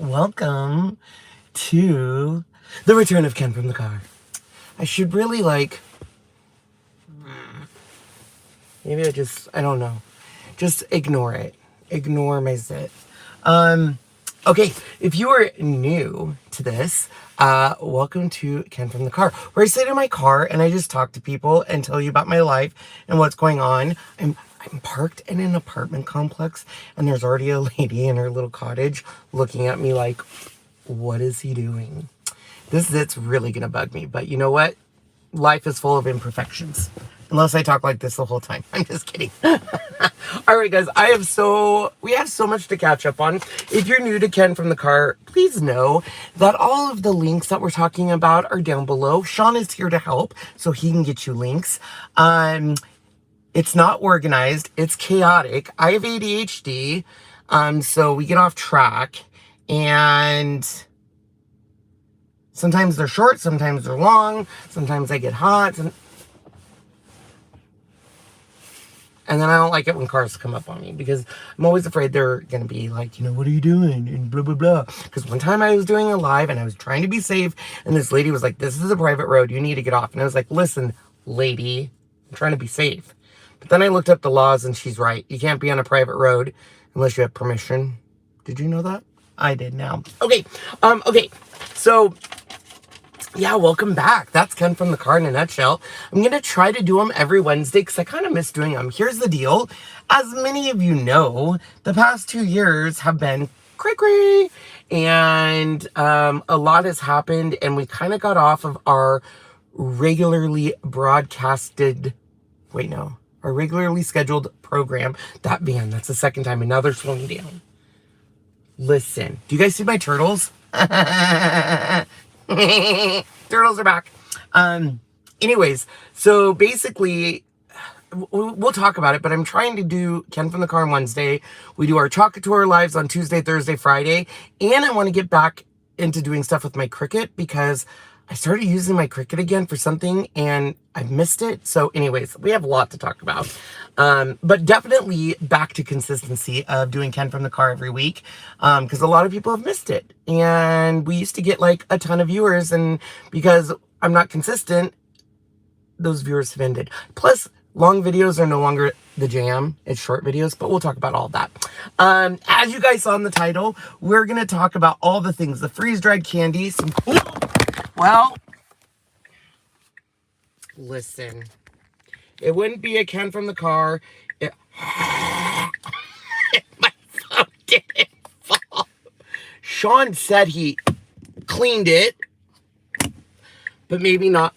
welcome to the return of Ken from the car. I should really maybe I don't know. Just ignore it. Ignore my zit. Okay, if you are new to this, welcome to Ken from the car, where I sit in my car and I just talk to people and tell you about my life and what's going on. I'm parked in an apartment complex and there's already a lady in her little cottage looking at me like, what is he doing? This zit's really gonna bug me, but you know what? Life is full of imperfections. Unless I talk like this the whole time. I'm just kidding. All right, guys, we have so much to catch up on. If you're new to Ken from the car, please know that all of the links that we're talking about are down below. Sean is here to help, so he can get you links. It's not organized. It's chaotic. I have ADHD, so we get off track. And sometimes they're short, sometimes they're long, sometimes I get hot. And then I don't like it when cars come up on me because I'm always afraid they're going to be like, what are you doing? And blah, blah, blah. Because one time I was doing a live and I was trying to be safe. And this lady was like, this is a private road. You need to get off. And I was like, listen, lady, I'm trying to be safe. But then I looked up the laws and she's right. You can't be on a private road unless you have permission. Did you know that? I did now. Okay. Okay. So yeah, welcome back. That's Ken from the car in a nutshell. I'm going to try to do them every Wednesday because I kind of miss doing them. Here's the deal. As many of you know, the past 2 years have been cray-cray. And a lot has happened. And we kind of got off of our regularly scheduled program. That's the second time. And now they're slowing down. Listen, do you guys see my turtles? Turtles are back. Anyways, so basically, we'll talk about it, but I'm trying to do Ken from the car on Wednesday. We do our Couture lives on Tuesday, Thursday, Friday, and I want to get back into doing stuff with my Cricut because I started using my Cricut again for something and I missed it. So anyways, we have a lot to talk about. But definitely back to consistency of doing Ken from the car every week. Because a lot of people have missed it. And we used to get like a ton of viewers. And because I'm not consistent, those viewers have ended. Plus, long videos are no longer the jam. It's short videos, but we'll talk about all that. As you guys saw in the title, we're going to talk about all the things. The freeze-dried candy, some cool... Well, listen, it wouldn't be a Ken from the car if my phone didn't fall. Sean said he cleaned it, but maybe not,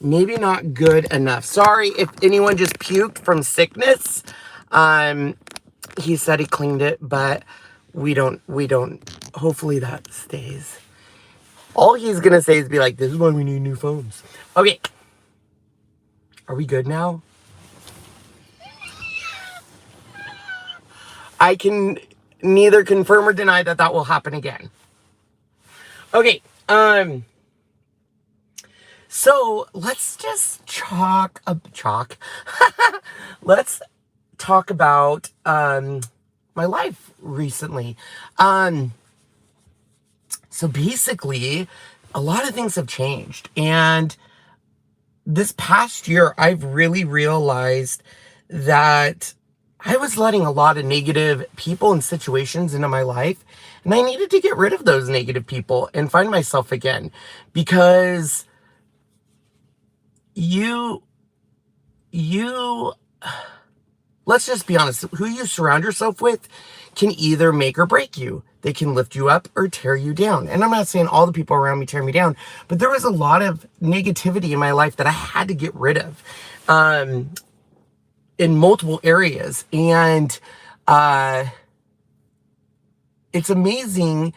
maybe not good enough. Sorry if anyone just puked from sickness. He said he cleaned it, but we don't, hopefully that stays. All he's going to say is be like, this is why we need new phones. Okay. Are we good now? I can neither confirm or deny that that will happen again. Okay. So let's just let's talk about, my life recently. So basically, a lot of things have changed. And this past year, I've really realized that I was letting a lot of negative people and situations into my life. And I needed to get rid of those negative people and find myself again. Because let's just be honest, who you surround yourself with can either make or break you. They can lift you up or tear you down. And I'm not saying all the people around me tear me down, but there was a lot of negativity in my life that I had to get rid of in multiple areas. And it's amazing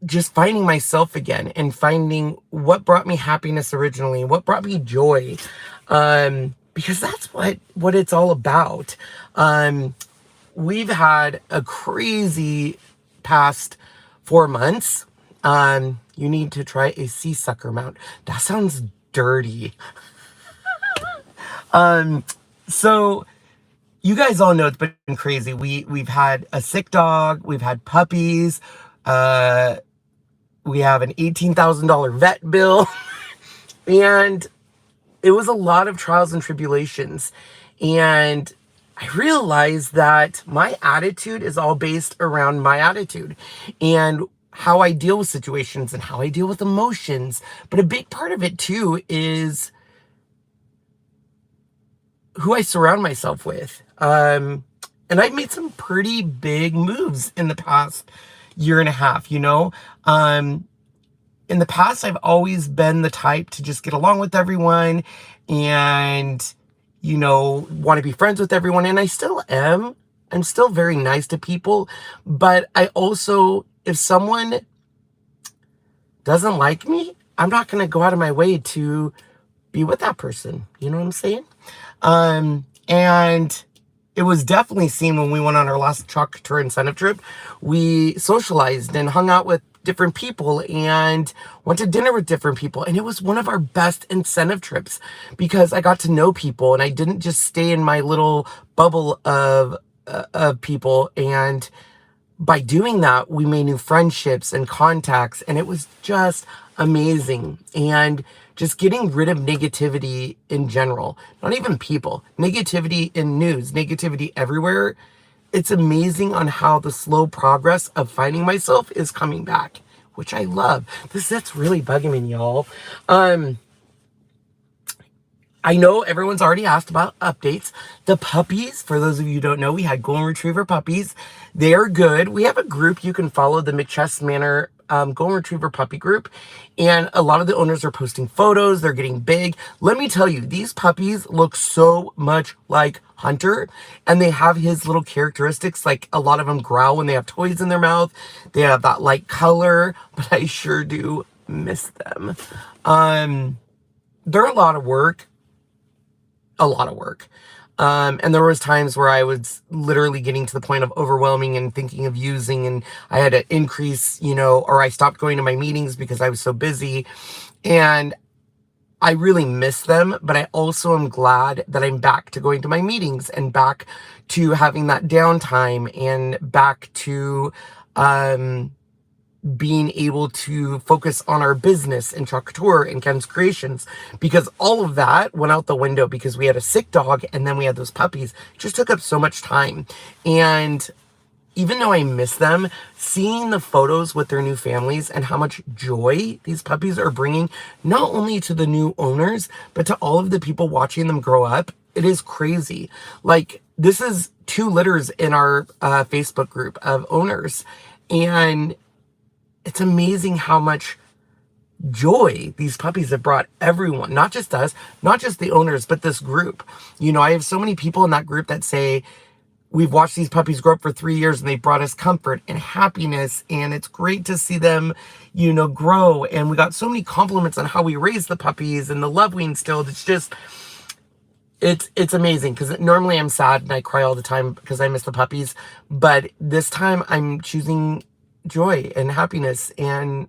just finding myself again and finding what brought me happiness originally, what brought me joy. Because that's what it's all about. We've had a crazy past 4 months. You need to try a sea sucker mount. That sounds dirty. So you guys all know it's been crazy. We've had a sick dog, we've had puppies, we have an $18,000 vet bill, and it was a lot of trials and tribulations. And I realized that my attitude is all based around my attitude and how I deal with situations and how I deal with emotions. But a big part of it too is who I surround myself with. And I've made some pretty big moves in the past year and a half, you know. In the past, I've always been the type to just get along with everyone and, you know, want to be friends with everyone. And I still am. I'm still very nice to people. But I also, if someone doesn't like me, I'm not going to go out of my way to be with that person. You know what I'm saying? And it was definitely seen when we went on our last Couture incentive trip. We socialized and hung out with different people and went to dinner with different people. And it was one of our best incentive trips because I got to know people and I didn't just stay in my little bubble of people. And by doing that, we made new friendships and contacts, and it was just amazing. And just getting rid of negativity in general, not even people, negativity in news, negativity everywhere. It's amazing on how the slow progress of finding myself is coming back, which I love. That's really bugging me, y'all. I know everyone's already asked about updates. The puppies, for those of you who don't know, we had Golden Retriever puppies. They are good. We have a group you can follow, the McChess Manor Golden Retriever puppy group. And a lot of the owners are posting photos. They're getting big. Let me tell you, these puppies look so much like Hunter. And they have his little characteristics. Like a lot of them growl when they have toys in their mouth. They have that light color. But I sure do miss them. They're a lot of work. And there was times where I was literally getting to the point of overwhelming and thinking of using, and I had to increase, you know, or I stopped going to my meetings because I was so busy. And I really miss them, but I also am glad that I'm back to going to my meetings and back to having that downtime and back to being able to focus on our business and Couture and Ken's Kreations, because all of that went out the window because we had a sick dog and then we had those puppies. It just took up so much time. And even though I miss them, seeing the photos with their new families and how much joy these puppies are bringing, not only to the new owners, but to all of the people watching them grow up, it is crazy. Like, this is 2 litters in our Facebook group of owners. And it's amazing how much joy these puppies have brought everyone, not just us, not just the owners, but this group. You know, I have so many people in that group that say, we've watched these puppies grow up for 3 years and they brought us comfort and happiness. And it's great to see them, you know, grow. And we got so many compliments on how we raised the puppies and the love we instilled. It's just, it's amazing, because normally I'm sad and I cry all the time because I miss the puppies. But this time I'm choosing joy and happiness and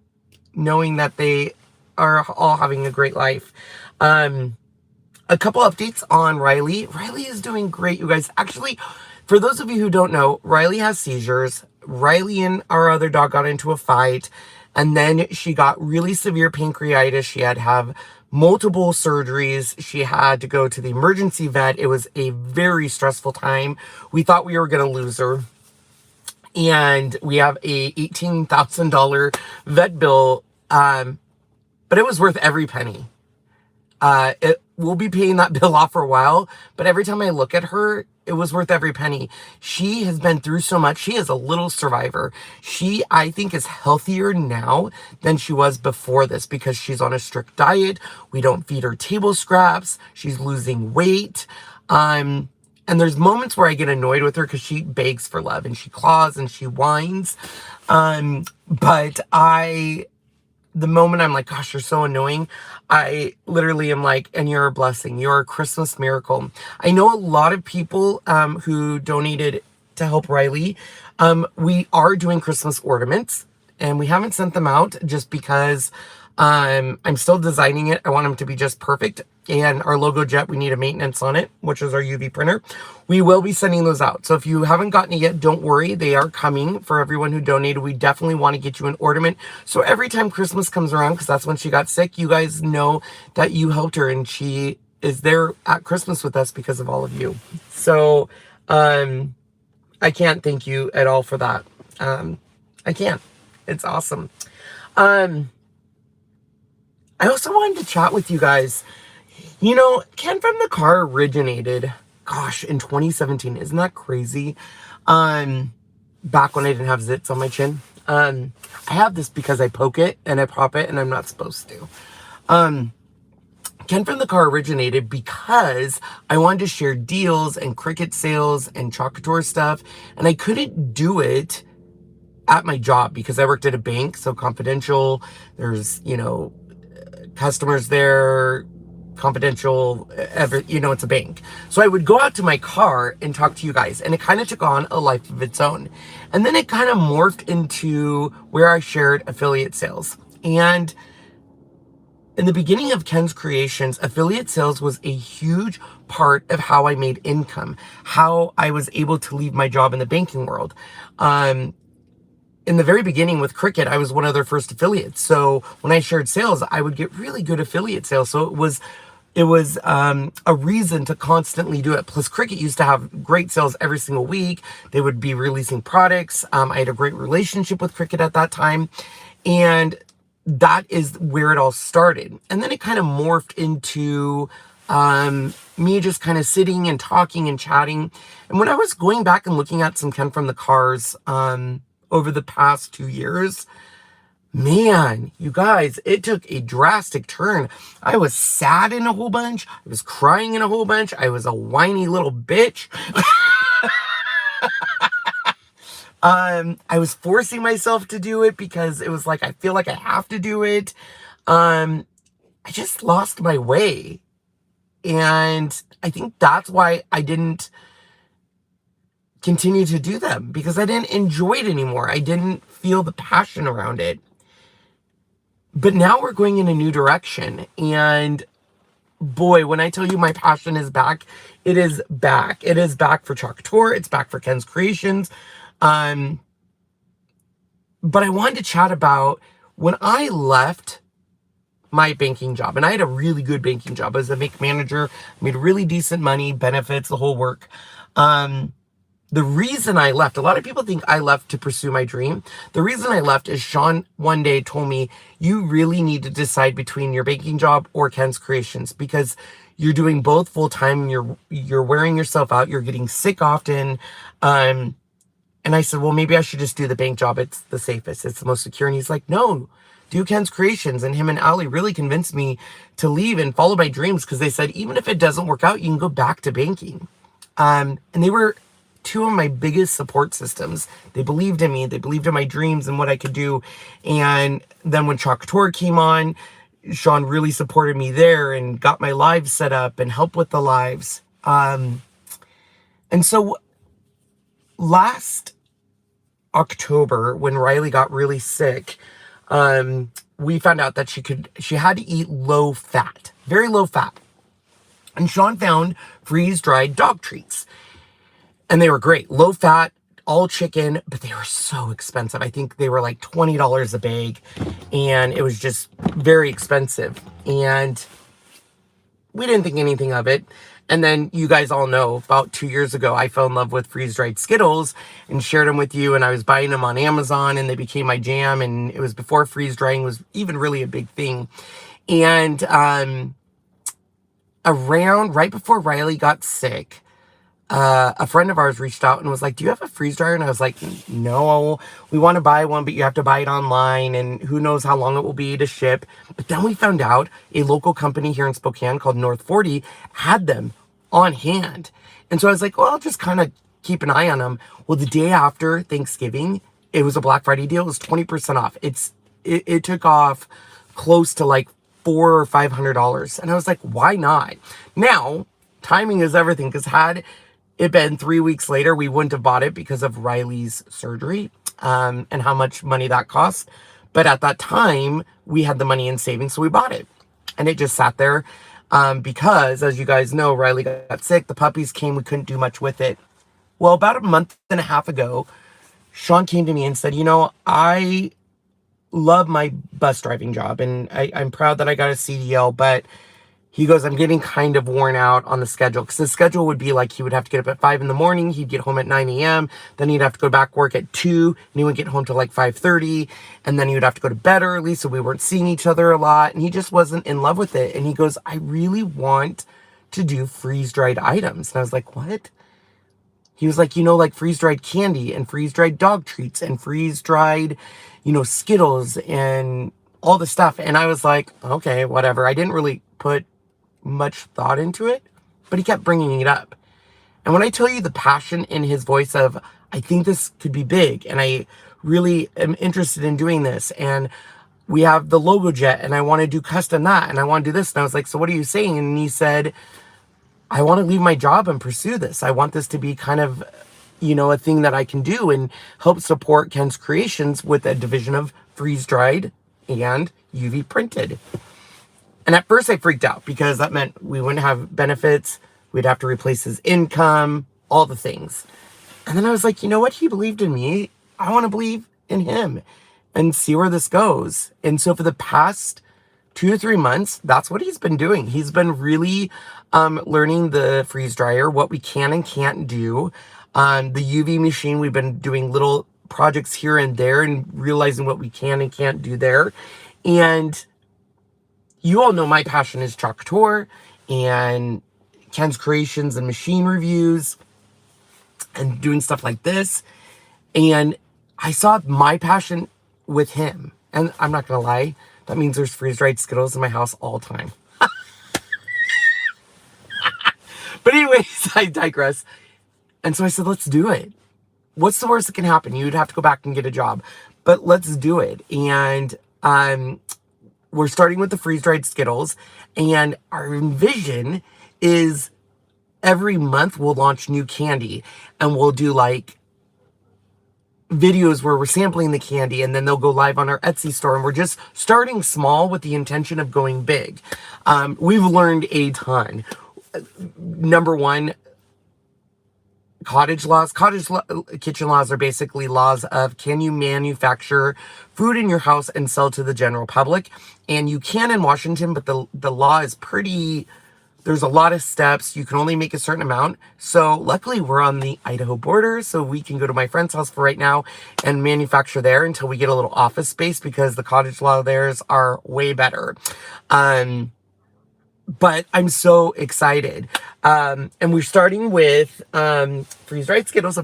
knowing that they are all having a great life. A couple updates on Riley. Riley is doing great, you guys. Actually, for those of you who don't know, Riley has seizures. Riley and our other dog got into a fight, and then she got really severe pancreatitis. She had to have multiple surgeries. She had to go to the emergency vet. It was a very stressful time. We thought we were going to lose her. And we have a $18,000 vet bill, but it was worth every penny. We'll be paying that bill off for a while, but every time I look at her, it was worth every penny. She has been through so much. She is a little survivor. She, I think, is healthier now than she was before this because she's on a strict diet. We don't feed her table scraps. She's losing weight. And there's moments where I get annoyed with her because she begs for love and she claws and she whines. But the moment I'm like, gosh, you're so annoying, I literally am like, and you're a blessing. You're a Christmas miracle. I know a lot of people who donated to help Riley. We are doing Christmas ornaments and we haven't sent them out just because I'm still designing it. I want them to be just perfect. and our logo jet, we need a maintenance on it, which is our UV printer. We will be sending those out. So if you haven't gotten it yet, don't worry. They are coming for everyone who donated. We definitely want to get you an ornament. So every time Christmas comes around, because that's when she got sick, you guys know that you helped her, and she is there at Christmas with us because of all of you. So I can't thank you at all for that. I can't. It's awesome. I also wanted to chat with you guys. You know, Ken from the Car originated, gosh, in 2017. Isn't that crazy? Back when I didn't have zits on my chin. I have this because I poke it and I pop it and I'm not supposed to. Ken from the Car originated because I wanted to share deals and Cricut sales and Couture stuff, and I couldn't do it at my job because I worked at a bank, so confidential. There's, you know, customers there, confidential, you know, it's a bank. So I would go out to my car and talk to you guys, and it kind of took on a life of its own. And then it kind of morphed into where I shared affiliate sales. And in the beginning of Ken's Kreations, affiliate sales was a huge part of how I made income, how I was able to leave my job in the banking world. In the very beginning with Cricut, I was one of their first affiliates. So when I shared sales, I would get really good affiliate sales. So it was a reason to constantly do it. Plus, Cricut used to have great sales every single week. They would be releasing products. I had a great relationship with Cricut at that time. And that is where it all started. And then it kind of morphed into me just kind of sitting and talking and chatting. And when I was going back and looking at some Ken from the Cars over the past 2 years, man, you guys, it took a drastic turn. I was sad in a whole bunch. I was crying in a whole bunch. I was a whiny little bitch. I was forcing myself to do it because it was like, I feel like I have to do it. I just lost my way. And I think that's why I didn't continue to do them, because I didn't enjoy it anymore. I didn't feel the passion around it. But now we're going in a new direction. And boy, when I tell you my passion is back, it is back. It is back for Couture. It's back for Ken's Kreations. But I wanted to chat about when I left my banking job, and I had a really good banking job as a bank manager, made really decent money, benefits, the whole work. The reason I left, a lot of people think I left to pursue my dream. The reason I left is Sean one day told me, you really need to decide between your banking job or Ken's Kreations, because you're doing both full time. You're wearing yourself out. You're getting sick often. And I said, well, maybe I should just do the bank job. It's the safest. It's the most secure. And he's like, no, do Ken's Kreations. And him and Ali really convinced me to leave and follow my dreams, because they said, even if it doesn't work out, you can go back to banking. And they were two of my biggest support systems. They believed in me. They believed in my dreams and what I could do. And then when Couture came on, Sean really supported me there and got my lives set up and helped with the lives. And so last October, when Riley got really sick, we found out that she had to eat low fat, very low fat. And Sean found freeze-dried dog treats. And they were great, low fat, all chicken, but they were so expensive. I think they were like $20 a bag, and it was just very expensive. And we didn't think anything of it. And then you guys all know, about 2 years ago, I fell in love with freeze-dried Skittles and shared them with you. And I was buying them on Amazon, and they became my jam. And it was before freeze-drying was even really a big thing. And right before Riley got sick, a friend of ours reached out and was like, do you have a freeze dryer? And I was like, no, we want to buy one, but you have to buy it online, and who knows how long it will be to ship. But then we found out a local company here in Spokane called North 40 had them on hand. And so I was like, well, I'll just kind of keep an eye on them. Well, the day after Thanksgiving, it was a Black Friday deal. It was 20% off. It took off close to like $400 or $500. And I was like, why not? Now, timing is everything, because had it been 3 weeks later, we wouldn't have bought it because of Riley's surgery and how much money that cost. But at that time, we had the money in savings, so we bought it. And it just sat there. because, as you guys know, Riley got sick, the puppies came, we couldn't do much with it. Well, about a month and a half ago, Sean came to me and said, I love my bus driving job, and I'm proud that I got a CDL, but he goes, I'm getting kind of worn out on the schedule, because the schedule would be like he would have to get up at 5 in the morning, he'd get home at 9 a.m., then he'd have to go back work at 2, and he would get home till like 5:30, and then he would have to go to bed early, so we weren't seeing each other a lot, and he just wasn't in love with it. And he goes, I really want to do freeze-dried items. And I was like, what? He was like, like freeze-dried candy and freeze-dried dog treats and freeze-dried, Skittles and all the stuff. And I was like, okay, whatever. I didn't really put much thought into it, but he kept bringing it up. And when I tell you the passion in his voice of, I think this could be big, and I really am interested in doing this, and we have the logo jet, and I want to do custom that, and I want to do this. And I was like, so what are you saying? And he said, I want to leave my job and pursue this. I want this to be kind of, a thing that I can do and help support Ken's Kreations with a division of freeze-dried and UV printed. And at first I freaked out, because that meant we wouldn't have benefits. We'd have to replace his income, all the things. And then I was like, you know what? He believed in me. I want to believe in him and see where this goes. And so for the past 2 to 3 months, that's what he's been doing. He's been really learning the freeze dryer, what we can and can't do. The UV machine, we've been doing little projects here and there and realizing what we can and can't do there. And you all know my passion is Couture and Ken's Kreations and machine reviews and doing stuff like this. And I saw my passion with him. And I'm not going to lie, that means there's freeze-dried Skittles in my house all the time. But anyways, I digress. And so I said, let's do it. What's the worst that can happen? You'd have to go back and get a job. But let's do it. And we're starting with the freeze-dried Skittles, and our vision is every month we'll launch new candy, and we'll do like videos where we're sampling the candy, and then they'll go live on our Etsy store. And we're just starting small with the intention of going big. We've learned a ton. Number one, cottage kitchen laws are basically laws of, can you manufacture food in your house and sell to the general public? And you can in Washington, but the law is pretty, there's a lot of steps. You can only make a certain amount. So luckily we're on the Idaho border, so we can go to my friend's house for right now and manufacture there until we get a little office space, because the cottage law theirs are way better. But I'm so excited. And we're starting with freeze-dried Skittles.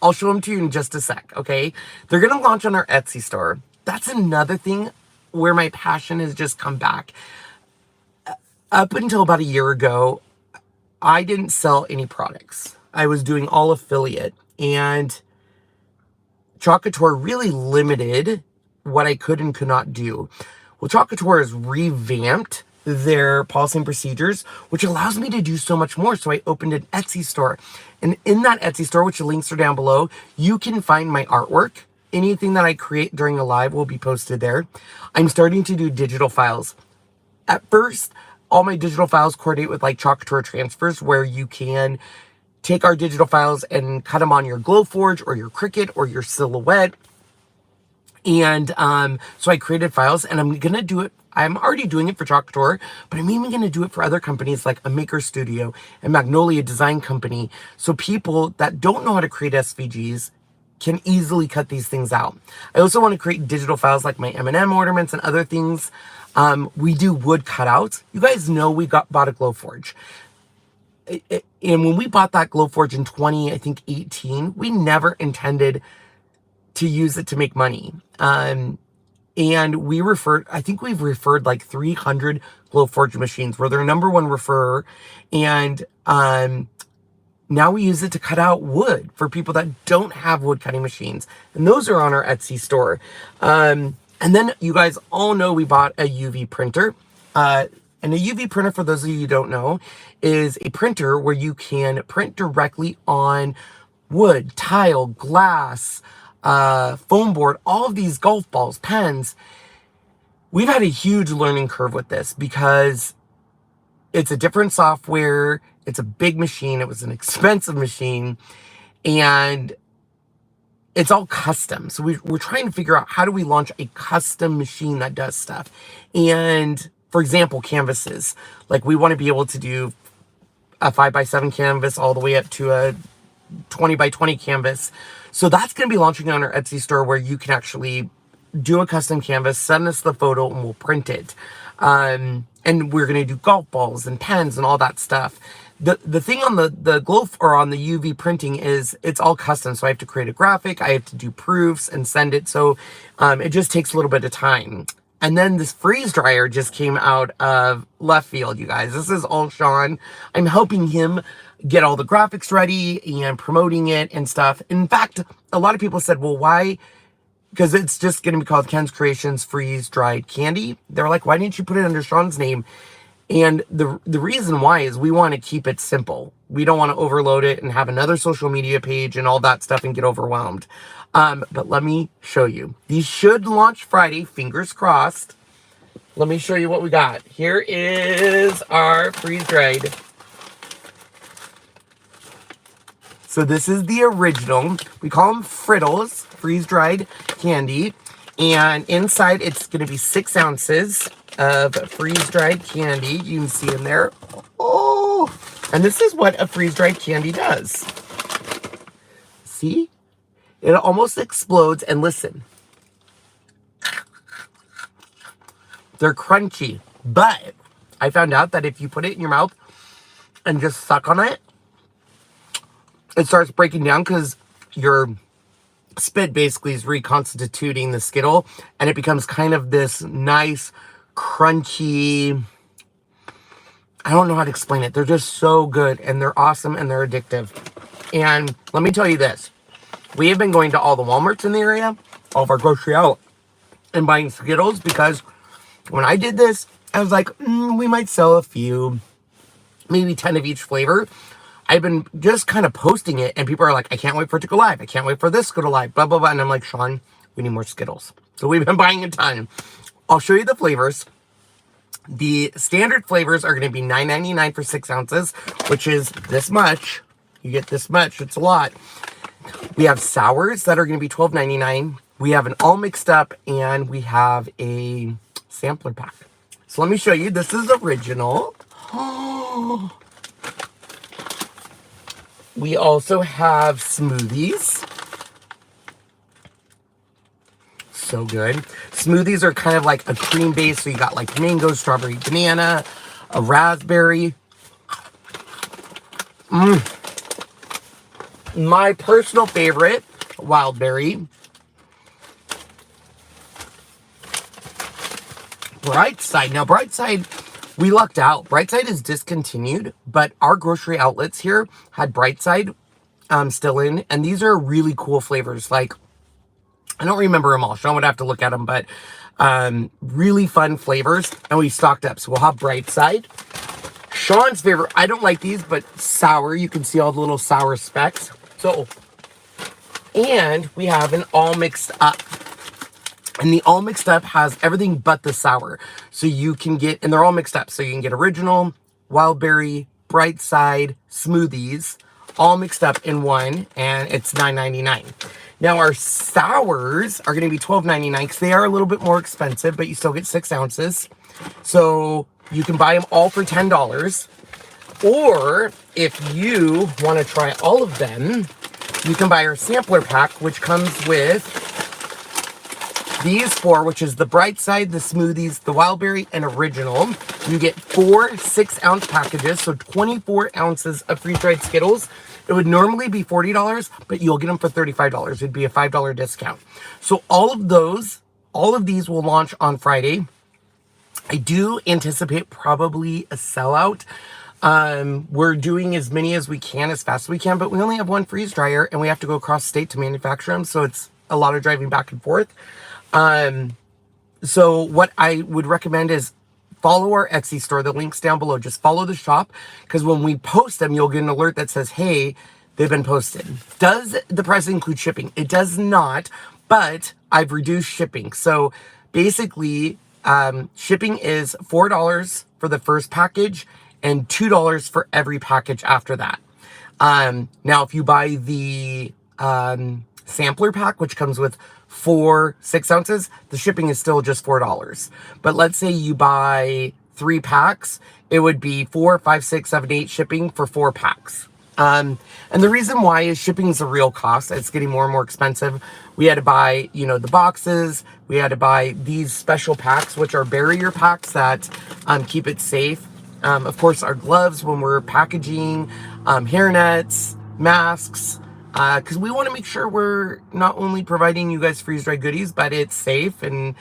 I'll show them to you in just a sec, okay? They're gonna launch on our Etsy store. That's another thing where my passion has just come back. Up until about a year ago, I didn't sell any products. I was doing all affiliate, and Couture really limited what I could and could not do. Well, Couture has revamped their policy and procedures, which allows me to do so much more. So I opened an Etsy store, and in that Etsy store, which the links are down below, you can find my artwork. Anything that I create during a live will be posted there. I'm starting to do digital files. At first, all my digital files coordinate with like Couture transfers, where you can take our digital files and cut them on your GLOWFORGE or your Cricut or your Silhouette. And so I created files, and I'm gonna do it. I'm already doing it for Couture, but I'm even gonna do it for other companies like a Maker Studio and Magnolia Design Company. So people that don't know how to create SVGs can easily cut these things out. I also want to create digital files like my M&M ornaments and other things. We do wood cutouts. You guys know we bought a GLOWFORGE. And when we bought that GLOWFORGE in 2018, we never intended to use it to make money. And I think we've referred like 300 GLOWFORGE machines. We're their number one referrer. And now we use it to cut out wood for people that don't have wood cutting machines. And those are on our Etsy store. And then you guys all know we bought a UV printer. And a UV printer, for those of you who don't know, is a printer where you can print directly on wood, tile, glass, foam board, all of these golf balls, pens. We've had a huge learning curve with this, because it's a different software. It's a big machine. It was an expensive machine. And it's all custom. So we're trying to figure out how do we launch a custom machine that does stuff. And for example, canvases. Like we want to be able to do a 5x7 canvas all the way up to a 20x20 canvas. So that's going to be launching on our Etsy store where you can actually do a custom canvas, send us the photo, and we'll print it. And we're going to do golf balls and pens and all that stuff. The thing on the glow or on the UV printing is it's all custom. So I have to create a graphic, I have to do proofs and send it. So it just takes a little bit of time. And then this freeze dryer just came out of left field, you guys. This is all Sean. I'm helping him get all the graphics ready and promoting it and stuff. In fact, a lot of people said, well, why? Because it's just going to be called Ken's Kreations Freeze Dried Candy. They're like, why didn't you put it under Sean's name? And the reason why is we want to keep it simple. We don't want to overload it and have another social media page and all that stuff and get overwhelmed. But let me show you. These should launch Friday, fingers crossed. Let me show you what we got. Here is our freeze-dried. So this is the original. We call them frittles, freeze-dried candy. And inside it's going to be 6 ounces of freeze-dried candy. You can see in there. Oh, and this is what a freeze-dried candy does. See? It almost explodes. And listen. They're crunchy. But I found out that if you put it in your mouth and just suck on it, it starts breaking down because your spit basically is reconstituting the Skittle, and it becomes kind of this nice, crunchy, I don't know how to explain it. They're just so good, and they're awesome, and they're addictive. And let me tell you this. We have been going to all the Walmarts in the area, all of our grocery out, and buying Skittles, because when I did this, I was like, we might sell a few, maybe 10 of each flavor. I've been just kind of posting it, and people are like, I can't wait for it to go live. I can't wait for this to go live, blah, blah, blah. And I'm like, Sean, we need more Skittles. So we've been buying a ton. I'll show you the flavors. The standard flavors are going to be $9.99 for 6 ounces, which is this much. You get this much. It's a lot. We have sours that are going to be $12.99. We have an all mixed up, and we have a sampler pack. So let me show you. This is original. Oh. We also have smoothies. So good. Smoothies are kind of like a cream base. So you got like mango, strawberry, banana, a raspberry. My personal favorite, wild berry. Brightside. Now, Brightside, we lucked out. Brightside is discontinued, but our grocery outlets here had Brightside still in, and these are really cool flavors. Like, I don't remember them all. Sean would have to look at them, but really fun flavors, and we stocked up. So we'll have Brightside. Sean's favorite, I don't like these, but sour. You can see all the little sour specks. So, and we have an all mixed up. And the all mixed up has everything but the sour. So you can get, and they're all mixed up. So you can get original, wild berry, Brightside, smoothies, all mixed up in one. And it's $9.99. Now our sours are going to be $12.99 because they are a little bit more expensive, but you still get 6 ounces. So you can buy them all for $10. Or if you want to try all of them, you can buy our sampler pack, which comes with these 4, which is the Brightside, the smoothies, the wild berry, and original. You get 4 6-ounce packages, so 24 ounces of freeze-dried Skittles. It would normally be $40, but you'll get them for $35. It'd be a $5 discount. So all of these will launch on Friday. I do anticipate probably a sellout. We're doing as many as we can, as fast as we can, but we only have one freeze dryer, and we have to go across state to manufacture them, so it's a lot of driving back and forth. So what I would recommend is follow our Etsy store. The link's down below. Just follow the shop, because when we post them, you'll get an alert that says, hey, they've been posted. Does the price include shipping? It does not, but I've reduced shipping. So basically, shipping is $4 for the first package, and $2 for every package after that. Now, if you buy the sampler pack, which comes with 6 ounces, the shipping is still just $4. But let's say you buy 3 packs, it would be 4, 5, 6, 7, 8 shipping for 4 packs. And the reason why is shipping is a real cost. It's getting more and more expensive. We had to buy, you know, the boxes. We had to buy these special packs, which are barrier packs that keep it safe. Of course, our gloves when we're packaging, hairnets, masks, because we want to make sure we're not only providing you guys freeze-dried goodies, but it's safe, and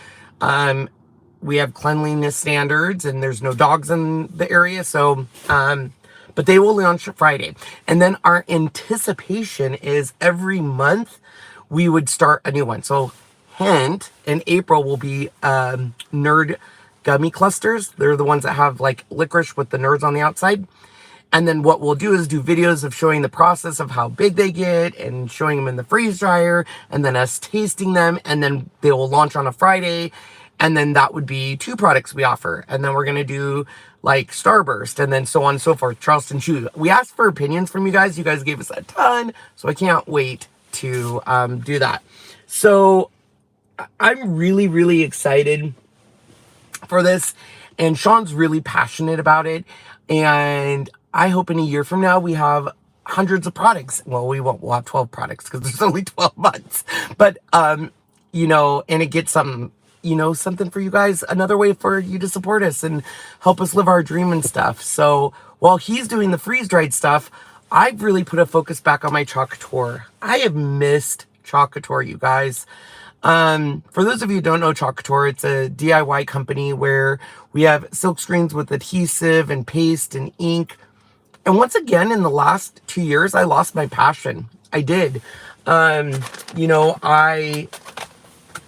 we have cleanliness standards, and there's no dogs in the area. So, but they will launch Friday. And then our anticipation is every month we would start a new one. So, hint, in April will be nerd gummy clusters. They're the ones that have like licorice with the nerds on the outside. And then what we'll do is do videos of showing the process of how big they get and showing them in the freeze dryer, and then us tasting them. And then they will launch on a Friday. And then that would be 2 products we offer. And then we're going to do like Starburst, and then so on and so forth. Charleston Chew. We asked for opinions from you guys. You guys gave us a ton. So I can't wait to do that. So I'm really, really excited for this. And Sean's really passionate about it. And I hope in a year from now we have hundreds of products. Well, we won't. We'll have 12 products because there's only 12 months. But, you know, and it gets some, you know, something for you guys, another way for you to support us and help us live our dream and stuff. So while he's doing the freeze-dried stuff, I've really put a focus back on my Chalk Couture. I have missed Chalk Couture, you guys. For those of you who don't know Chalk Couture, it's a DIY company where we have silk screens with adhesive and paste and ink. And once again, in the last 2 years, I lost my passion. I did. You know,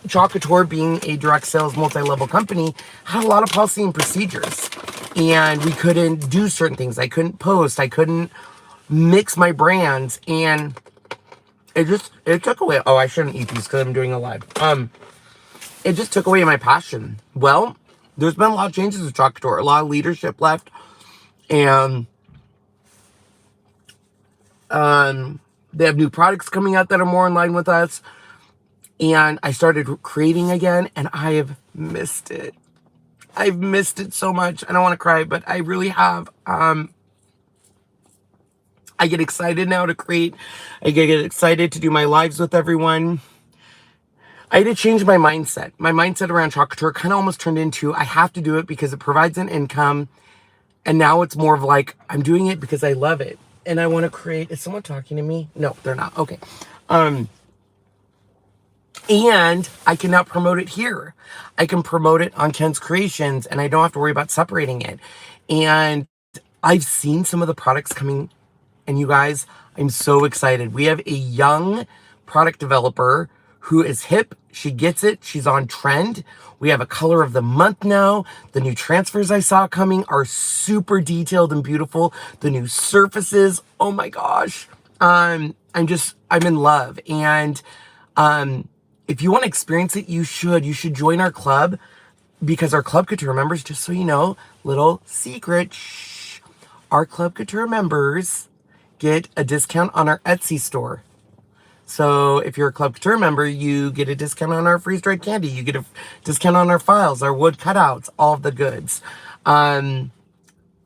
Chalk Couture being a direct sales multi-level company had a lot of policy and procedures, and we couldn't do certain things. I couldn't post. I couldn't mix my brands, and it took away. Oh, I shouldn't eat these because I'm doing a live. It just took away my passion. Well, there's been a lot of changes with Chalk Couture. A lot of leadership left, and they have new products coming out that are more in line with us. And I started creating again, and I have missed it. I've missed it so much. I don't want to cry, but I really have. I get excited now to create. I get excited to do my lives with everyone. I had to change my mindset. My mindset around Chalk Couture kind of almost turned into, I have to do it because it provides an income. And now it's more of like, I'm doing it because I love it. And I want to create. Is someone talking to me? No, they're not. Okay. And I can now promote it here. I can promote it on Ken's Kreations, and I don't have to worry about separating it. And I've seen some of the products coming, and you guys, I'm so excited. We have a young product developer who is hip. She gets it. She's on trend. We have a color of the month now. The new transfers I saw coming are super detailed and beautiful. The new surfaces, oh my gosh. I'm in love. And if you want to experience it, you should join our club, because our Club Couture members, just so you know, little secret, our Club Couture members get a discount on our Etsy store. So if you're a Club Couture member, you get a discount on our freeze-dried candy. You get a discount on our files, our wood cutouts, all of the goods. And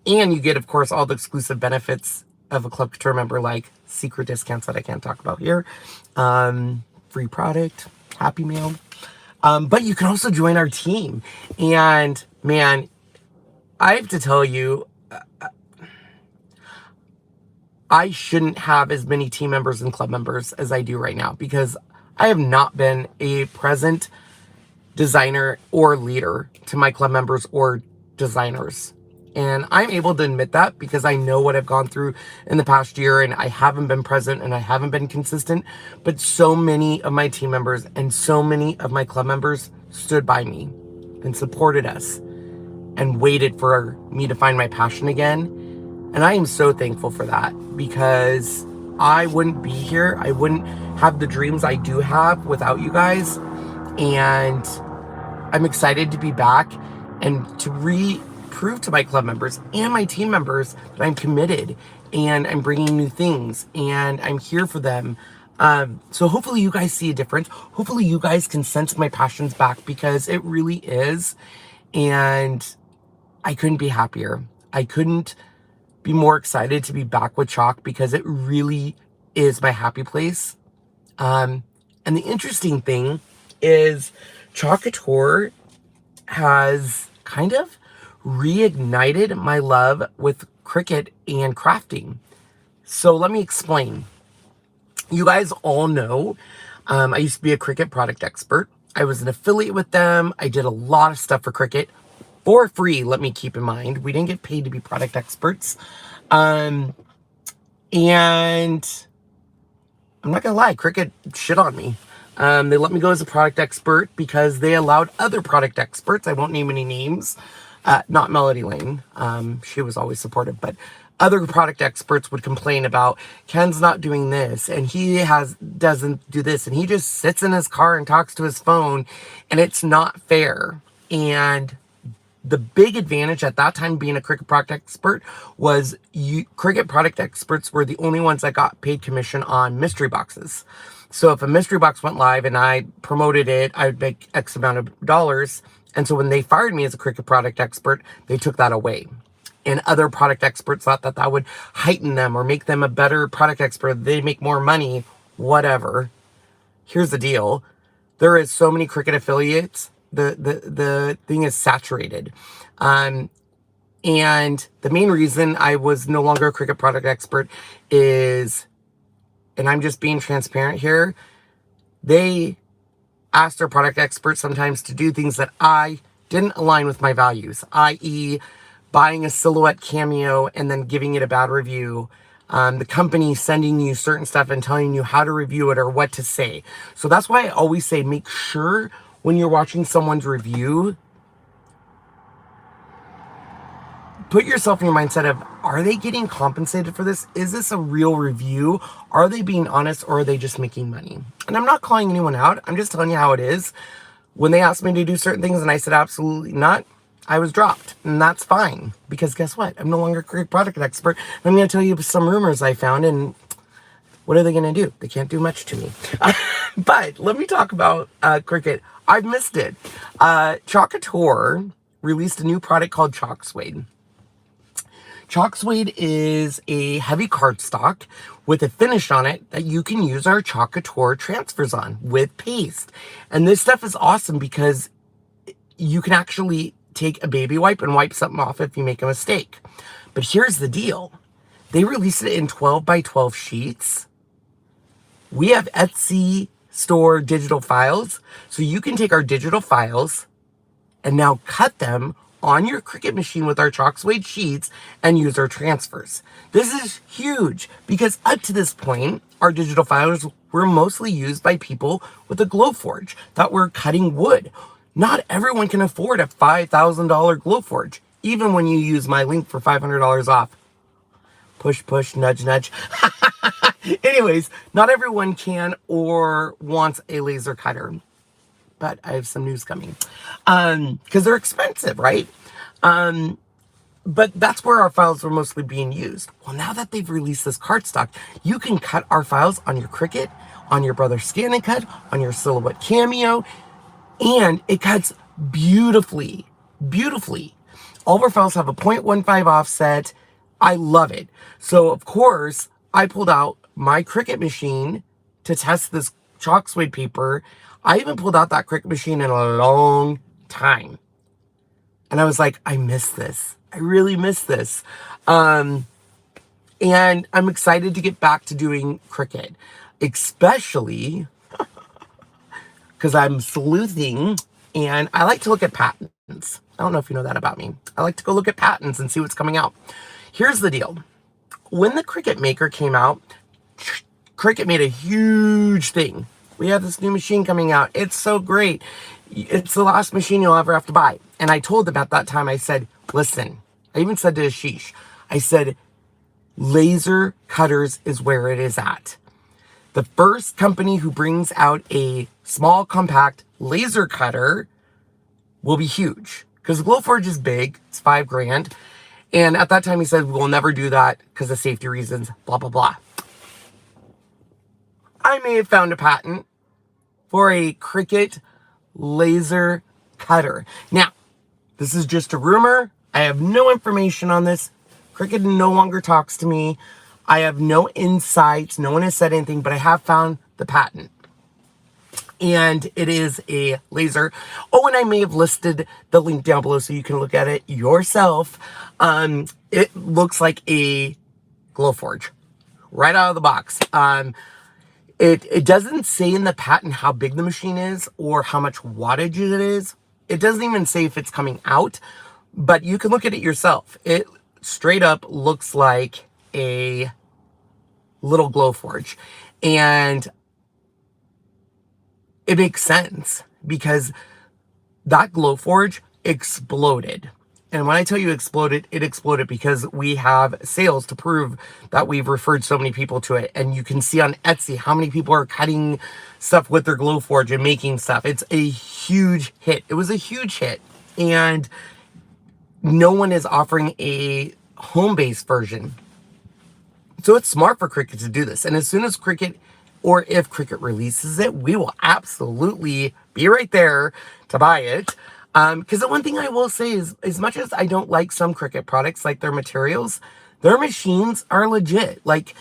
you get, of course, all the exclusive benefits of a Club Couture member, like secret discounts that I can't talk about here. Free product, Happy Meal. But you can also join our team. And man, I have to tell you, I shouldn't have as many team members and club members as I do right now, because I have not been a present designer or leader to my club members or designers. And I'm able to admit that because I know what I've gone through in the past year, and I haven't been present and I haven't been consistent. But so many of my team members and so many of my club members stood by me and supported us and waited for me to find my passion again. And I am so thankful for that, because I wouldn't be here. I wouldn't have the dreams I do have without you guys. And I'm excited to be back and to prove to my club members and my team members that I'm committed and I'm bringing new things and I'm here for them. So hopefully you guys see a difference. Hopefully you guys can sense my passions back, because it really is. And I couldn't be happier. I couldn't be more excited to be back with chalk, because it really is my happy place. And the interesting thing is Couture has kind of reignited my love with Cricut and crafting. So let me explain. You guys all know, I used to be a Cricut product expert. I was an affiliate with them. I did a lot of stuff for Cricut for free, let me keep in mind. We didn't get paid to be product experts. And I'm not gonna lie, Cricut shit on me. They let me go as a product expert because they allowed other product experts, I won't name any names, not Melody Lane, she was always supportive, but other product experts would complain about Ken's not doing this and he doesn't do this, and he just sits in his car and talks to his phone, and it's not fair. And the big advantage at that time being a Cricut product expert was Cricut product experts were the only ones that got paid commission on mystery boxes. So if a mystery box went live and I promoted it, I would make X amount of dollars. And so when they fired me as a Cricut product expert, they took that away. And other product experts thought that that would heighten them or make them a better product expert. They make more money, whatever. Here's the deal. There is so many Cricut affiliates. The thing is saturated. And the main reason I was no longer a Cricut product expert is, and I'm just being transparent here, they asked their product experts sometimes to do things that I didn't align with my values, i.e. buying a silhouette cameo and then giving it a bad review. The company sending you certain stuff and telling you how to review it or what to say. So that's why I always say, make sure when you're watching someone's review, put yourself in your mindset of, are they getting compensated for this? Is this a real review? Are they being honest, or are they just making money? And I'm not calling anyone out. I'm just telling you how it is. When they asked me to do certain things and I said absolutely not, I was dropped. And that's fine, because guess what? I'm no longer a Cricut product expert. I'm going to tell you some rumors I found, and what are they going to do? They can't do much to me. But let me talk about Cricut. I've missed it. Couture released a new product called Chalk Suede. Chalk Suede is a heavy cardstock with a finish on it that you can use our Couture transfers on with paste. And this stuff is awesome because you can actually take a baby wipe and wipe something off if you make a mistake. But here's the deal. They released it in 12 by 12 sheets. We have Etsy store digital files, so you can take our digital files and now cut them on your Cricut machine with our Chalk Suede sheets and use our transfers. This is huge because up to this point, our digital files were mostly used by people with a GLOWFORGE that were cutting wood. Not everyone can afford a $5,000 GLOWFORGE, even when you use my link for $500 off. Push, push, nudge, nudge. Anyways, not everyone can or wants a laser cutter. But I have some news coming. Because they're expensive, right? But that's where our files were mostly being used. Well, now that they've released this cardstock, you can cut our files on your Cricut, on your Brother Scan and Cut, on your Silhouette Cameo, and it cuts beautifully, beautifully. All of our files have a 0.15 offset. I love it. So, of course, I pulled out my Cricut machine to test this Chalk Suede paper. I haven't pulled out that Cricut machine in a long time. And I was like, I miss this. I really miss this. And I'm excited to get back to doing Cricut, especially because I'm sleuthing and I like to look at patents. I don't know if you know that about me. I like to go look at patents and see what's coming out. Here's the deal. When the Cricut Maker came out, Cricut made a huge thing. We have this new machine coming out. It's so great. It's the last machine you'll ever have to buy. And I told them at that time, I said, listen, I even said to Ashish, I said, laser cutters is where it is at. The first company who brings out a small, compact laser cutter will be huge. because GLOWFORGE is big. It's $5,000. And at that time he said, we'll never do that because of safety reasons, blah, blah, blah. I may have found a patent for a Cricut laser cutter. Now, this is just a rumor. I have no information on this. Cricut no longer talks to me. I have no insights. No one has said anything, but I have found the patent. And it is a laser. Oh, and I may have listed the link down below so you can look at it yourself. It looks like a GLOWFORGE right out of the box. It doesn't say in the patent how big the machine is or how much wattage it is. It doesn't even say if it's coming out, but you can look at it yourself. It straight up looks like a little GLOWFORGE. And it makes sense because that GLOWFORGE exploded. And when I tell you exploded, it exploded because we have sales to prove that we've referred so many people to it. And you can see on Etsy how many people are cutting stuff with their GLOWFORGE and making stuff. It's a huge hit. It was a huge hit. And no one is offering a home-based version. So it's smart for Cricut to do this. And as soon as Cricut, or if Cricut releases it, we will absolutely be right there to buy it. Because the one thing I will say is, as much as I don't like some Cricut products, like their materials, their machines are legit. Like,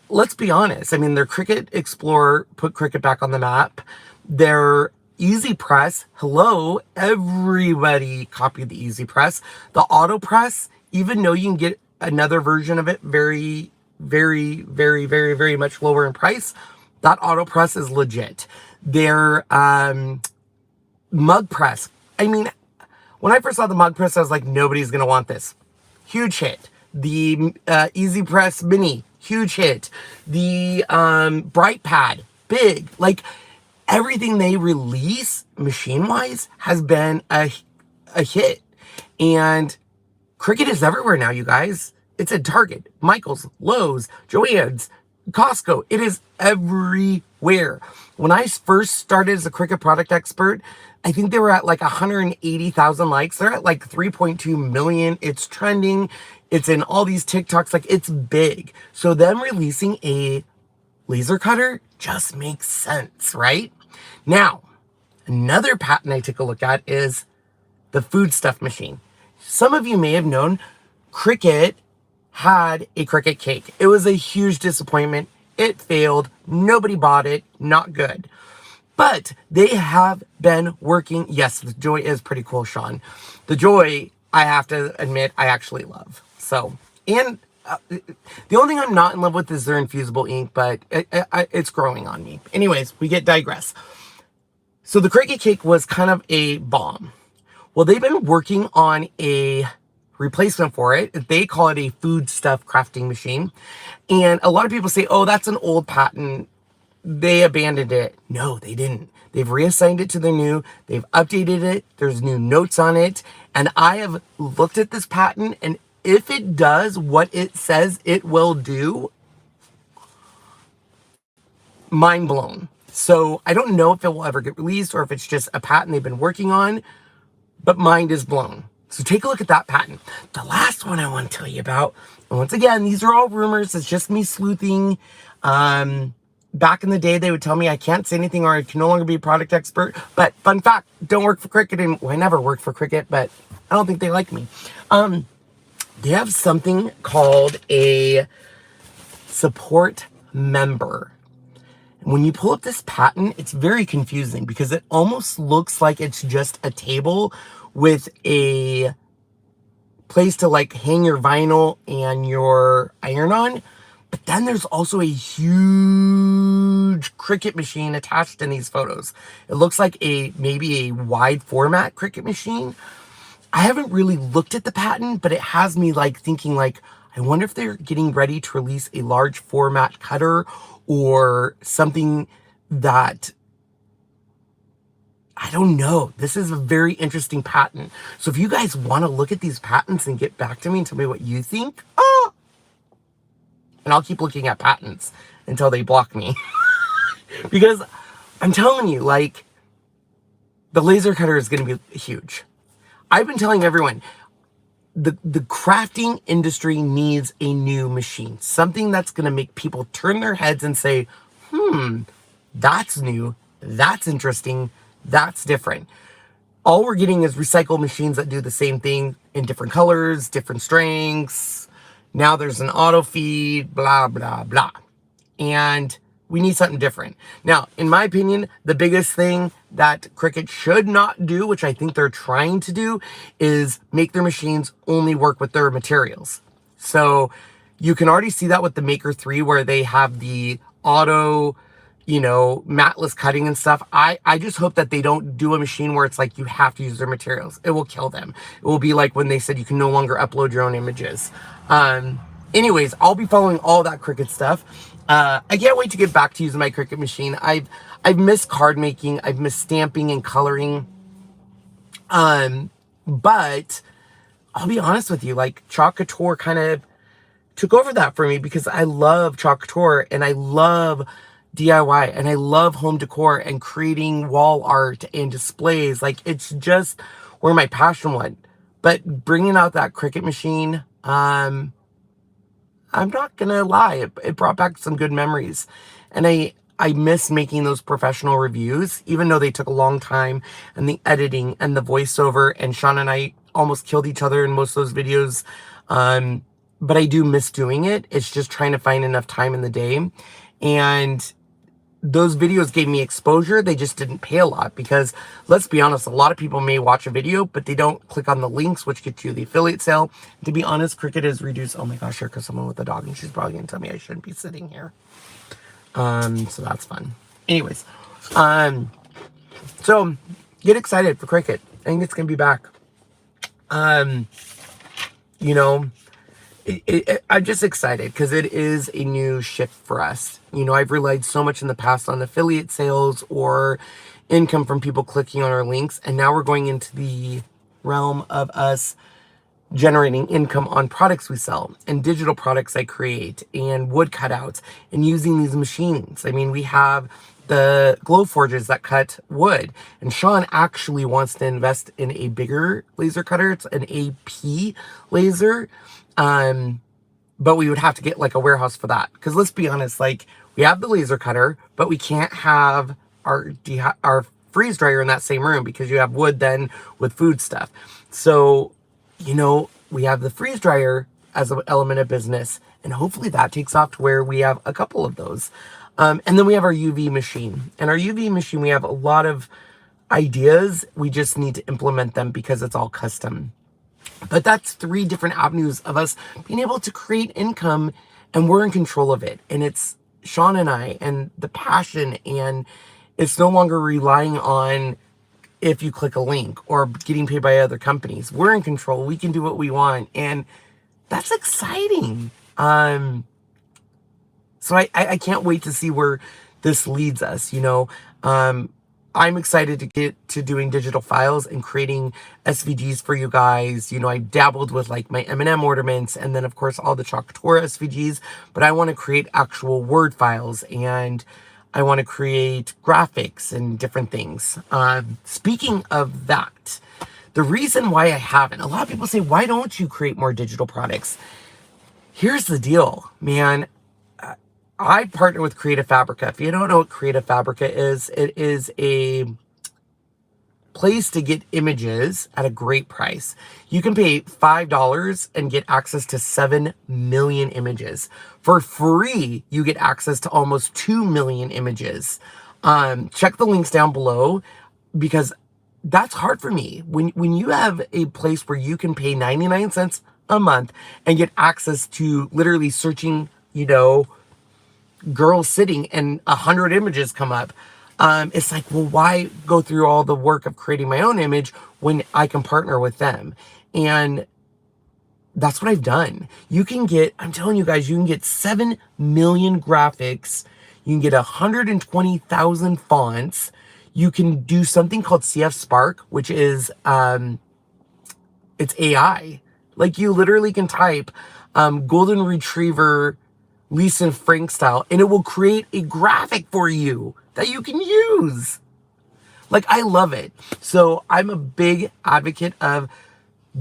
let's be honest. I mean, their Cricut Explorer put Cricut back on the map. Their Easy Press, hello, everybody copied the Easy Press. The Auto Press, even though you can get another version of it very, very, very, very, very much lower in price, that Auto Press is legit. Their Mug Press, I mean, when I first saw the Mug Press, I was like, nobody's going to want this. Huge hit. The Easy Press Mini, huge hit. The Bright Pad, big. Like, everything they release, machine-wise, has been a hit. And Cricut is everywhere now, you guys. It's at Target, Michael's, Lowe's, Joann's, Costco. It is everywhere. When I first started as a Cricut product expert, I think they were at like 180,000 likes. They're at like 3.2 million. It's trending. It's in all these TikToks. Like, it's big. So them releasing a laser cutter just makes sense, right? Now, another patent I took a look at is the food stuff machine. Some of you may have known Cricut had a Cricut cake. It was a huge disappointment. It failed. Nobody bought it. Not good. But they have been working. Yes, the Joy is pretty cool, Sean. The Joy, I have to admit, I actually love. So, and the only thing I'm not in love with is their infusible ink, but it's growing on me. Anyways, we digress. So the Cricut cake was kind of a bomb. Well, they've been working on a replacement for it. They call it a food stuff crafting machine. And a lot of people say, oh, that's an old patent. They abandoned it. No, they didn't. They've reassigned it to the new. They've updated it. There's new notes on it. And I have looked at this patent, and if it does what it says it will do, mind blown. So I don't know if it will ever get released or if it's just a patent they've been working on, but mind is blown. So take a look at that patent. The last one I want to tell you about, and once again, these are all rumors. It's just me sleuthing. Back in the day, they would tell me I can't say anything or I can no longer be a product expert. But fun fact, don't work for Cricut anymore. Well, I never worked for Cricut, but I don't think they like me. They have something called a support member. When you pull up this patent, it's very confusing because it almost looks like it's just a table with a place to like hang your vinyl and your iron on. But then there's also a huge Cricut machine attached in these photos. It looks like maybe a wide format Cricut machine. I haven't really looked at the patent, but it has me like thinking like, I wonder if they're getting ready to release a large format cutter or something that, I don't know. This is a very interesting patent. So if you guys want to look at these patents and get back to me and tell me what you think, and I'll keep looking at patents until they block me. Because I'm telling you, like, the laser cutter is going to be huge. I've been telling everyone, the crafting industry needs a new machine. Something that's going to make people turn their heads and say, that's new, that's interesting, that's different. All we're getting is recycled machines that do the same thing in different colors, different strengths. Now there's an auto feed, blah, blah, blah. And we need something different. Now, in my opinion, the biggest thing that Cricut should not do, which I think they're trying to do, is make their machines only work with their materials. So you can already see that with the Maker 3, where they have the auto, matless cutting and stuff. I just hope that they don't do a machine where it's like you have to use their materials. It will kill them. It will be like when they said you can no longer upload your own images. Anyways, I'll be following all that Cricut stuff. I can't wait to get back to using my Cricut machine. I've missed card making. I've missed stamping and coloring. But I'll be honest with you, like Couture kind of took over that for me, because I love Couture and I love DIY and I love home decor and creating wall art and displays. Like, it's just where my passion went. But bringing out that Cricut machine, I'm not gonna lie, it brought back some good memories. And I miss making those professional reviews, even though they took a long time, and the editing and the voiceover, and Sean and I almost killed each other in most of those videos. But I do miss doing it. It's just trying to find enough time in the day. And those videos gave me exposure. They just didn't pay a lot, because let's be honest, a lot of people may watch a video, but they don't click on the links, which get you the affiliate sale. To be honest, Cricut has reduced, oh my gosh, here comes someone with a dog, and she's probably gonna tell me I shouldn't be sitting here. So that's fun. Anyways, so get excited for Cricut. I think it's gonna be back. I'm just excited because it is a new shift for us. I've relied so much in the past on affiliate sales or income from people clicking on our links, and now we're going into the realm of us generating income on products we sell and digital products I create and wood cutouts and using these machines. I mean, we have the GLOWFORGEs that cut wood, and Sean actually wants to invest in a bigger laser cutter. It's an AP laser. But we would have to get like a warehouse for that. Because let's be honest, like, we have the laser cutter, but we can't have our freeze dryer in that same room, because you have wood then with food stuff. So, we have the freeze dryer as an element of business, and hopefully that takes off to where we have a couple of those. And then we have our UV machine. And our UV machine, we have a lot of ideas. We just need to implement them because it's all custom. But that's 3 different avenues of us being able to create income, and we're in control of it. And it's Sean and I, and the passion, and it's no longer relying on if you click a link or getting paid by other companies. We're in control. We can do what we want, and that's exciting. So I can't wait to see where this leads us. I'm excited to get to doing digital files and creating SVGs for you guys. I dabbled with like my M&M ornaments, and then of course all the Couture SVGs, but I want to create actual Word files, and I want to create graphics and different things. Speaking of that, the reason why I haven't, a lot of people say, why don't you create more digital products? Here's the deal, man. I partner with FABRICA. If you don't know what FABRICA is, it is a place to get images at a great price. You can pay $5 and get access to 7 million images. For free, you get access to almost 2 million images. Check the links down below, because that's hard for me. When you have a place where you can pay 99 cents a month and get access to literally searching, girls sitting and 100 images come up. It's like, well, why go through all the work of creating my own image when I can partner with them? And that's what I've done. You can get, I'm telling you guys, you can get 7 million graphics. You can get 120,000 fonts. You can do something called CF Spark, which is, it's AI. Like, you literally can type golden retriever Lisa Frank style, and it will create a graphic for you that you can use. Like, I love it. So I'm a big advocate of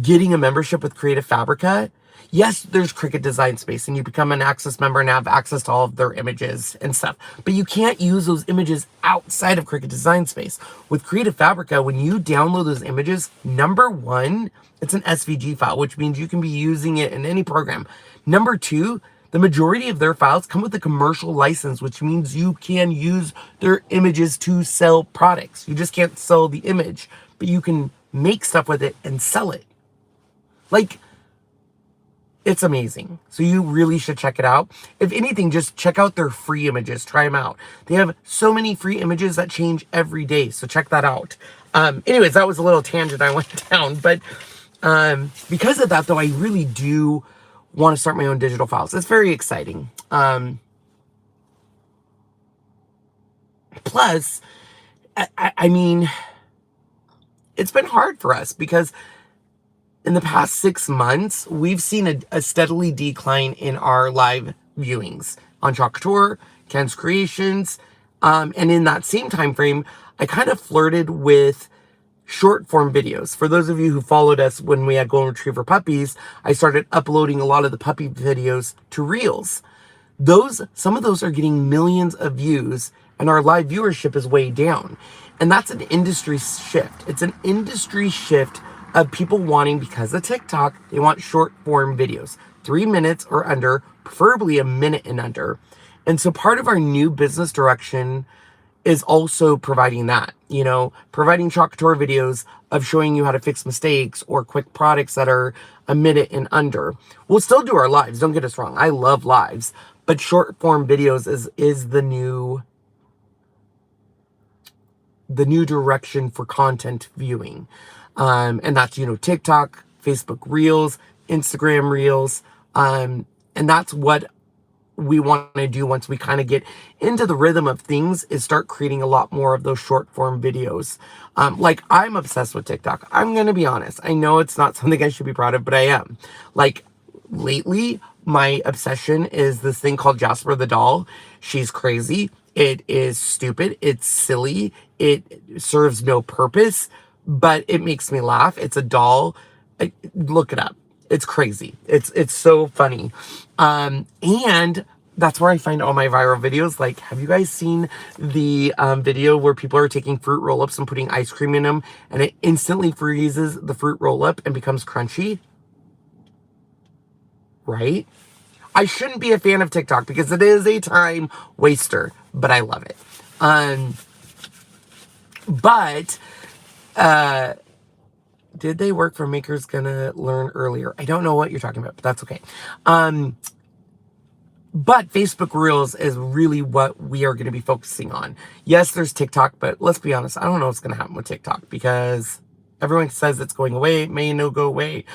getting a membership with Creative Fabrica. Yes, there's Cricut Design Space, and you become an Access member and have access to all of their images and stuff. But you can't use those images outside of Cricut Design Space. With Creative Fabrica, when you download those images, number one, it's an SVG file, which means you can be using it in any program. Number two, the majority of their files come with a commercial license, which means you can use their images to sell products. You just can't sell the image, but you can make stuff with it and sell it. Like, it's amazing. So you really should check it out. If anything, just check out their free images. Try them out. They have so many free images that change every day. So check that out. Anyways, that was a little tangent I went down. But because of that, though, I really do want to start my own digital files. It's very exciting. Plus, I mean, it's been hard for us because in the past 6 months, we've seen a steadily decline in our live viewings on Couture, Ken's Kreations. And in that same time frame, I kind of flirted with short form videos. For those of you who followed us when we had Golden Retriever puppies, I started uploading a lot of the puppy videos to Reels. Some of those are getting millions of views, and our live viewership is way down. And that's an industry shift. It's an industry shift of people wanting, because of TikTok, they want short form videos, 3 minutes or under, preferably a minute and under. And so part of our new business direction is also providing that, providing Couture videos of showing you how to fix mistakes or quick products that are a minute and under. We'll still do our lives, don't get us wrong. I love lives, but short form videos is the new direction for content viewing. And that's, TikTok, Facebook Reels, Instagram Reels. And that's what we want to do once we kind of get into the rhythm of things, is start creating a lot more of those short form videos. Like, I'm obsessed with TikTok. I'm going to be honest. I know it's not something I should be proud of, but I am. Like, lately, my obsession is this thing called Jasper the Doll. She's crazy. It is stupid. It's silly. It serves no purpose, but it makes me laugh. It's a doll. Look it up. It's crazy. It's so funny. And that's where I find all my viral videos. Like, have you guys seen the video where people are taking fruit roll-ups and putting ice cream in them, and it instantly freezes the fruit roll-up and becomes crunchy? Right? I shouldn't be a fan of TikTok because it is a time waster, but I love it. But did they work for Makers Gonna Learn earlier? I don't know what you're talking about, but that's okay. But Facebook Reels is really what we are going to be focusing on. Yes, there's TikTok, but let's be honest, I don't know what's going to happen with TikTok because everyone says it's going away. It may no go away.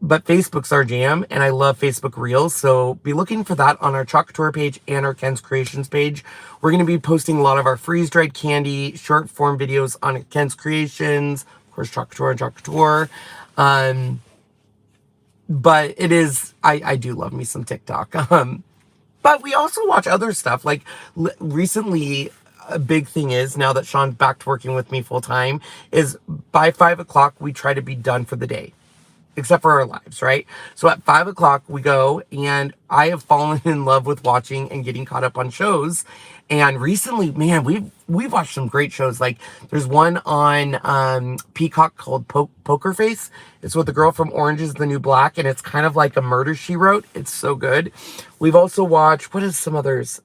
But Facebook's our jam, and I love Facebook Reels. So be looking for that on our Couture page and our Ken's Kreations page. We're going to be posting a lot of our freeze-dried candy, short form videos on Ken's Kreations, of course, Couture and Couture. But it is, I do love me some TikTok. But we also watch other stuff. Like, recently, a big thing is, now that Sean's back to working with me full time, is by 5 o'clock, we try to be done for the day. Except for our lives, right? So at 5 o'clock we go, and I have fallen in love with watching and getting caught up on shows. And recently, man, we've watched some great shows. Like, there's one on Peacock called Poker Face. It's with the girl from Orange is the New Black, and it's kind of like a murder she wrote. It's so good. We've also watched, what is some others?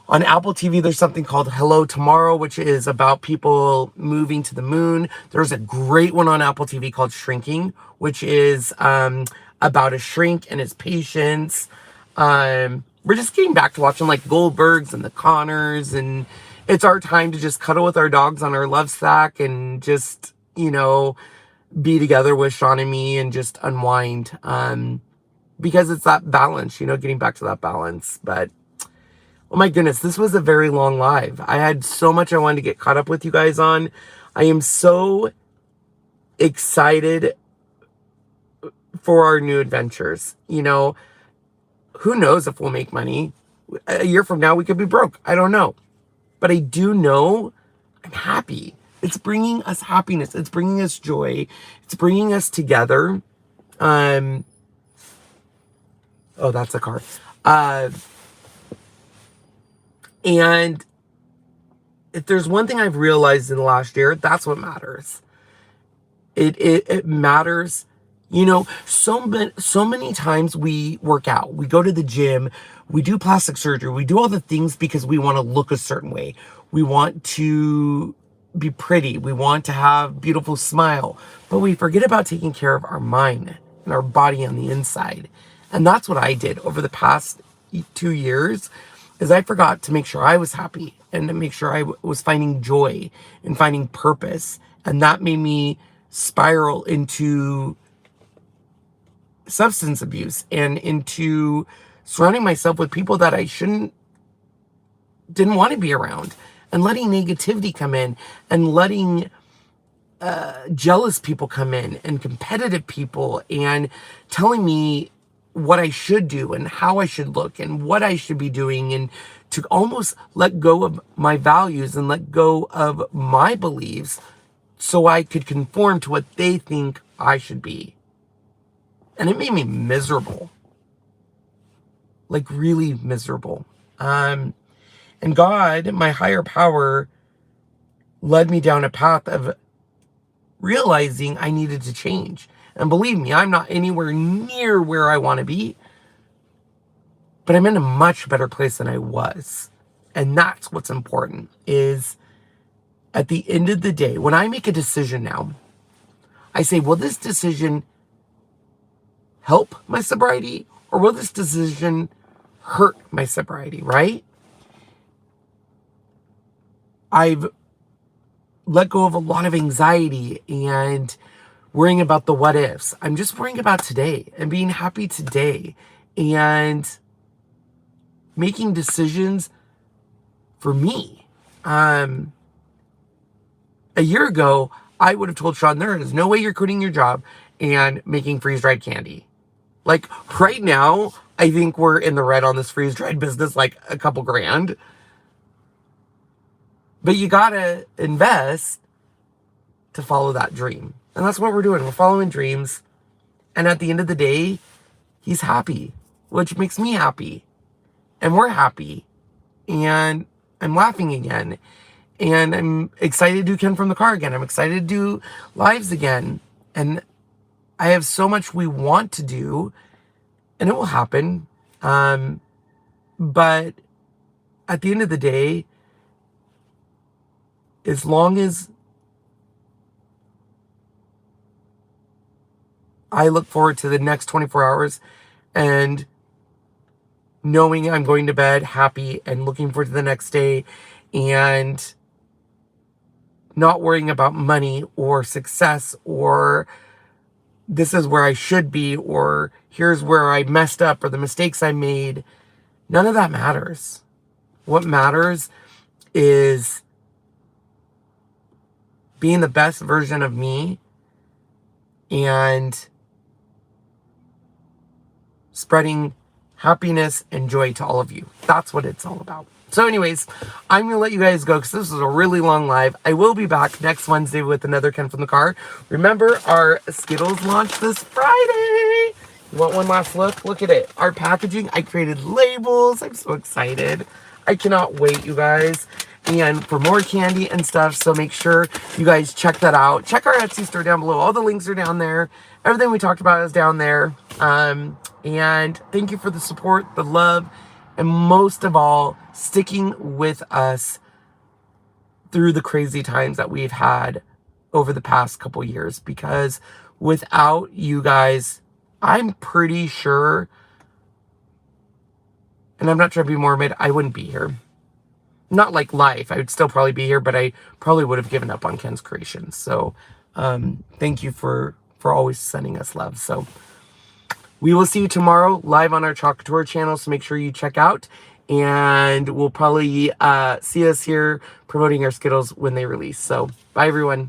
On Apple TV, there's something called Hello Tomorrow, which is about people moving to the moon. There's a great one on Apple TV called Shrinking, which is about a shrink and his patience. We're just getting back to watching like Goldbergs and the Connors, and it's our time to just cuddle with our dogs on our love sack and just, be together with Sean and me and just unwind. Because it's that balance, getting back to that balance. But oh my goodness, this was a very long live. I had so much I wanted to get caught up with you guys on. I am so excited for our new adventures. Who knows if we'll make money? A year from now, we could be broke. I don't know. But I do know I'm happy. It's bringing us happiness. It's bringing us joy. It's bringing us together. Oh, that's a car. And if there's one thing I've realized in the last year, that's what matters. It matters. You know, so many times we work out, we go to the gym, we do plastic surgery, we do all the things because we want to look a certain way. We want to be pretty. We want to have beautiful smile, but we forget about taking care of our mind and our body on the inside. And that's what I did over the past 2 years, is I forgot to make sure I was happy and to make sure I was finding joy and finding purpose. And that made me spiral into substance abuse and into surrounding myself with people that I didn't want to be around, and letting negativity come in, and letting jealous people come in, and competitive people, and telling me what I should do and how I should look and what I should be doing, and to almost let go of my values and let go of my beliefs so I could conform to what they think I should be. And it made me miserable. Like, really miserable. And God, my higher power, led me down a path of realizing I needed to change. And believe me, I'm not anywhere near where I want to be, but I'm in a much better place than I was. And that's what's important, is at the end of the day, when I make a decision now, I say, will this decision help my sobriety, or will this decision hurt my sobriety, right? I've let go of a lot of anxiety and worrying about the what ifs. I'm just worrying about today and being happy today and making decisions for me. A year ago, I would have told Sean, there is no way you're quitting your job and making freeze-dried candy. Like, right now, I think we're in the red on this freeze-dried business, like a couple grand. But you gotta invest to follow that dream. And that's what we're doing. We're following dreams. And at the end of the day, he's happy, which makes me happy. And we're happy. And I'm laughing again. And I'm excited to do Ken from the Car again. I'm excited to do lives again. And I have so much we want to do, and it will happen. But at the end of the day, as long as I look forward to the next 24 hours and knowing I'm going to bed happy and looking forward to the next day and not worrying about money or success or this is where I should be or here's where I messed up or the mistakes I made, none of that matters. What matters is being the best version of me and spreading happiness and joy to all of you. That's what it's all about. So anyways, I'm going to let you guys go because this was a really long live. I will be back next Wednesday with another Ken from the Car. Remember, our Skittles launch this Friday. You want one last look? Look at it. Our packaging. I created labels. I'm so excited. I cannot wait, you guys. And for more candy and stuff, so make sure you guys check that out. Check our Etsy store down below. All the links are down there. Everything we talked about is down there. And thank you for the support, the love, and most of all, sticking with us through the crazy times that we've had over the past couple years. Because without you guys, I'm pretty sure, and I'm not trying to be morbid, I wouldn't be here. Not like life. I would still probably be here, but I probably would have given up on Ken's Kreations. So thank you for always sending us love. So we will see you tomorrow live on our Couture channel. So make sure you check out. And we'll probably see us here promoting our Skittles when they release. So bye, everyone.